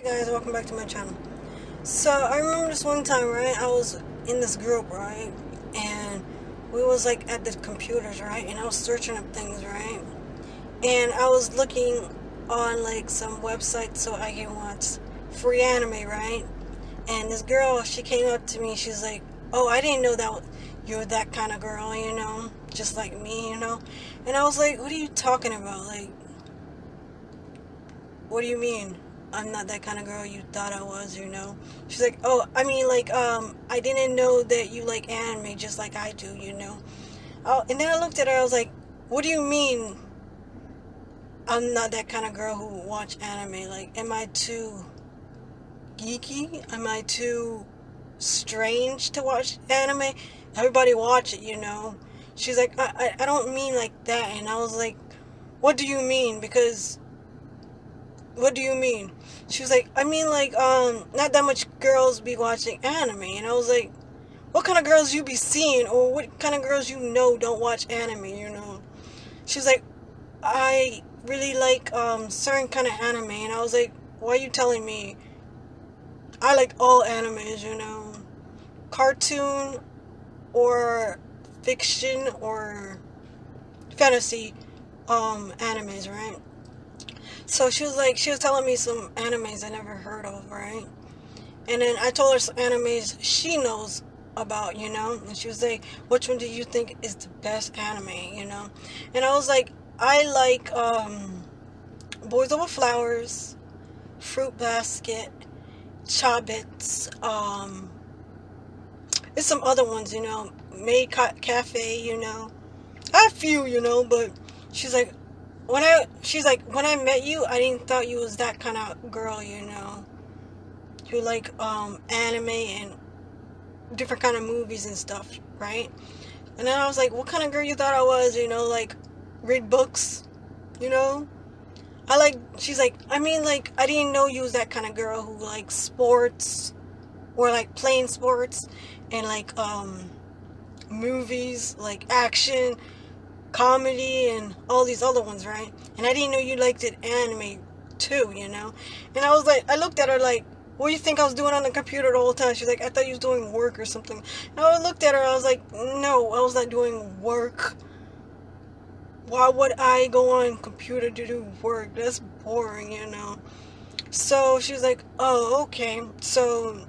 guys, welcome back to my channel. So I remember this one time, right? I was in this group, right? And we was like at the computers, right? And I was searching up things, right? And I was looking on like some website so I can watch free anime, right? And this girl, she came up to me. She's like, "Oh, I didn't know that you're that kind of girl, just like me." And I was like, "What are you talking about? Like, what do you mean? I'm not that kind of girl you thought I was?" She's like, "Oh, I mean, like, I didn't know that you like anime just like I do." Oh, and then I looked at her, I was like, "What do you mean I'm not that kind of girl who watch anime? Like, am I too geeky? Am I too strange to watch anime? Everybody watch it." She's like, I don't mean like that." And I was like, "What do you mean? Because what do you mean?" She was like, "I mean, like, not that much girls be watching anime." And I was like, "What kind of girls you be seeing, or what kind of girls don't watch anime?" She was like, "I really like certain kind of anime." And I was like, "Why are you telling me?" I like all animes, cartoon or fiction or fantasy animes, right? So she was telling me some animes I never heard of, right? And then I told her some animes she knows about. And she was like, "Which one do you think is the best anime?" And I was like, "I like Boys Over Flowers, Fruit Basket, Chobits, there's some other ones, Maid Cafe. I have a few, but she's like, when I met you, I didn't thought you was that kind of girl. You like anime and different kind of movies and stuff, right?" And then I was like, "What kind of girl you thought I was? Like read books, you know?" She's like, "I mean, like, I didn't know you was that kind of girl who likes sports or like playing sports and like movies, like action, comedy, and all these other ones, right? And I didn't know you liked it anime too." And I was like, I looked at her like, "What do you think I was doing on the computer the whole time?" She's like, "I thought you was doing work or something." And I looked at her, I was like, "No, I was not doing work. Why would I go on computer to do work? That's boring." So she was like, "Oh, okay." So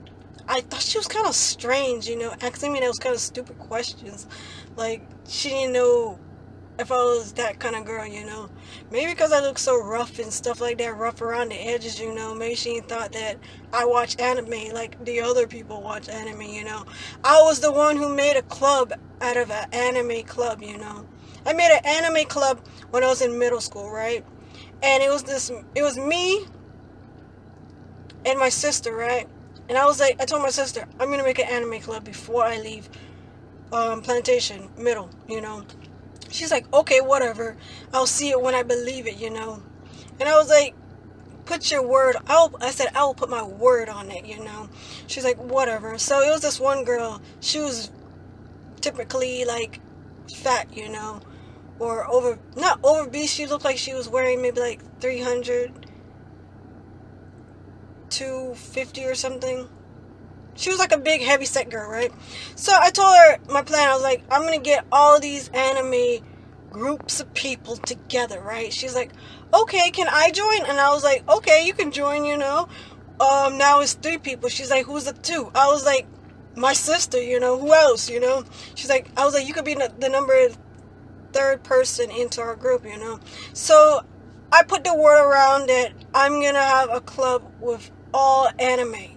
I thought she was kind of strange, asking me those kind of stupid questions. Like, she didn't know if I was that kind of girl. Maybe because I look so rough and stuff like that, rough around the edges. Maybe she thought that I watch anime like the other people watch anime. I was the one who made a club out of an anime club. I made an anime club when I was in middle school, right? And it was me and my sister, right? And I told my sister, "I'm going to make an anime club before I leave Plantation Middle. She's like, "Okay, whatever. I'll see it when I believe it. And I was like, "Put your word." I said, "I will put my word on it. She's like, "Whatever." So it was this one girl. She was typically like fat, or not obese. She looked like she was wearing maybe like 300, 250 or something. She was like a big heavy set girl, right? So I told her my plan. I was like, "I'm gonna get all these anime groups of people together," right? She's like, "Okay, can I join?" And I was like, "Okay, you can join. Now it's 3 people." She's like, "Who's the 2?" I was like, "My sister. Who else?" She's like, I was like, "You could be the number 3rd person into our group. So I put the word around that I'm gonna have a club with all anime.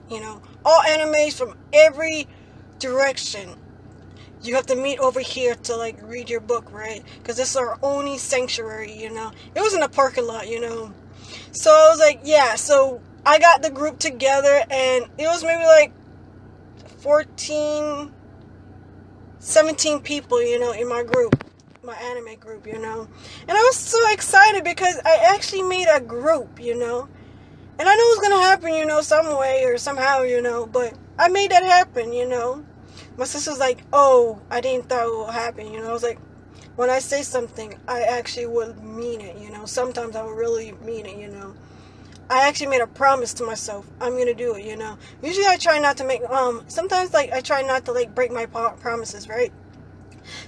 All animes from every direction. You have to meet over here to like read your book, right? Because this is our only sanctuary. It was in a parking lot. So I was like, yeah. So I got the group together, and it was maybe like 14, 17 people, in my group, my anime group. And I was so excited because I actually made a group. And I knew it was going to happen, some way or somehow, but I made that happen. My sister's like, "Oh, I didn't thought it would happen." I was like, when I say something, I actually would mean it. Sometimes I would really mean it. I actually made a promise to myself. I'm gonna do it, you know. Usually I try not to make, sometimes, like, I try not to, like, break my promises, right?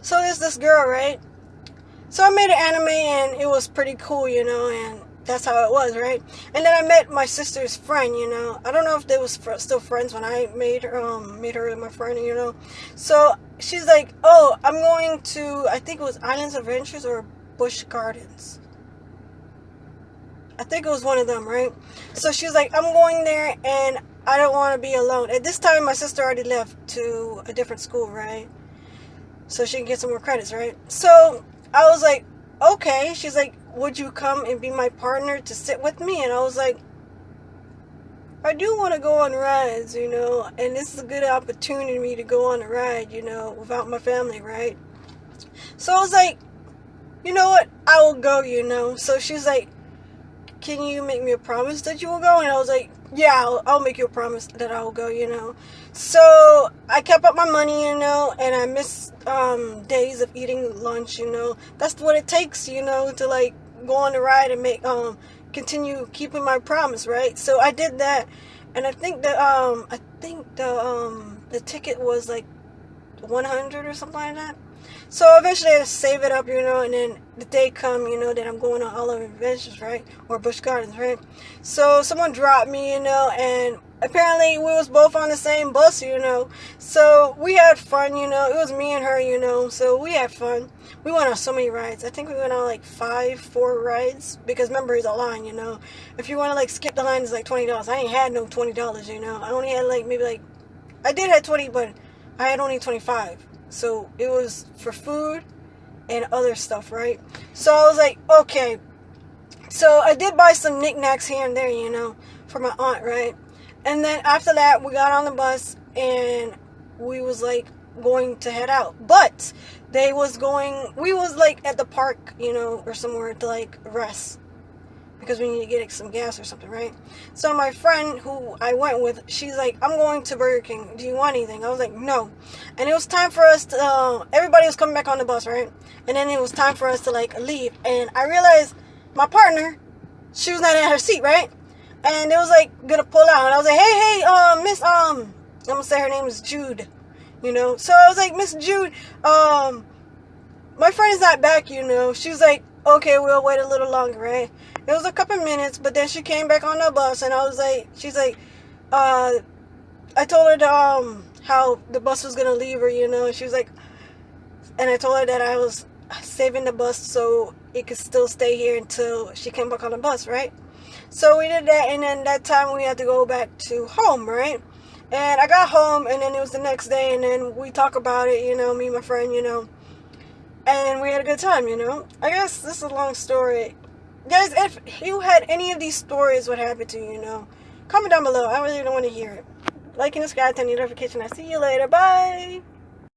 So there's this girl, right? So I made an anime, and it was pretty cool, you know, and that's how it was, right? And then I met my sister's friend, you know. I don't know if they was still friends when I made her my friend, you know. So she's like, oh, I'm going to, I think it was Islands Adventures or Busch Gardens. I think it was one of them, right? So she was like, I'm going there, and I don't want to be alone. At this time, my sister already left to a different school, right? So she can get some more credits, right? So I was like, okay. She's like, would you come and be my partner to sit with me? And I was like, I do want to go on rides, you know, and this is a good opportunity for me to go on a ride, you know, without my family, right? So I was like, you know what? I will go, you know. So she's like, can you make me a promise that you will go? And I was like, yeah, I'll make you a promise that I will go, you know. So I kept up my money, you know, and I missed days of eating lunch, you know. That's what it takes, you know, to like go on the ride and make continue keeping my promise, right? So I did that, and I think that the ticket was like 100 or something like that. So eventually I save it up, you know, and then the day come, you know, that I'm going on Island Adventures, right? Or Busch Gardens, right? So someone dropped me, you know, and apparently we was both on the same bus, you know. So we had fun, you know. It was me and her, you know. So we had fun. We went on so many rides. I think we went on like 4 rides. Because remember, it's a line, you know. If you want to like skip the line, it's like $20. I ain't had no $20, you know. I only had like maybe like, I did have 20, but I had only 25. So it was for food and other stuff, right? So I was like, okay. So I did buy some knickknacks here and there, you know, for my aunt, right? And then after that, we got on the bus and we was like going to head out. But we was like at the park, you know, or somewhere to like rest. Because we need to get some gas or something, right? So my friend who I went with, she's like, I'm going to Burger King. Do you want anything? I was like, no. And it was time for us to, everybody was coming back on the bus, right? And then it was time for us to like leave. And I realized my partner, she was not in her seat, right? And it was like gonna pull out. And I was like, hey, Miss, I'm gonna say her name is Jude, you know? So I was like, Miss Jude, my friend is not back, you know? She was like, okay, we'll wait a little longer, right? It was a couple minutes, but then she came back on the bus, and I was like, she's like, I told her how the bus was gonna leave her, you know, and she was like, and I told her that I was saving the bus so it could still stay here until she came back on the bus, right? So we did that, and then that time we had to go back to home, right? And I got home, and then it was the next day, and then we talk about it, you know, me and my friend, you know, and we had a good time, you know. I guess this is a long story. Guys, if you had any of these stories, what happened to you, you know, comment down below. I really don't want to hear it. Like and subscribe, turn on notification. I'll see you later. Bye.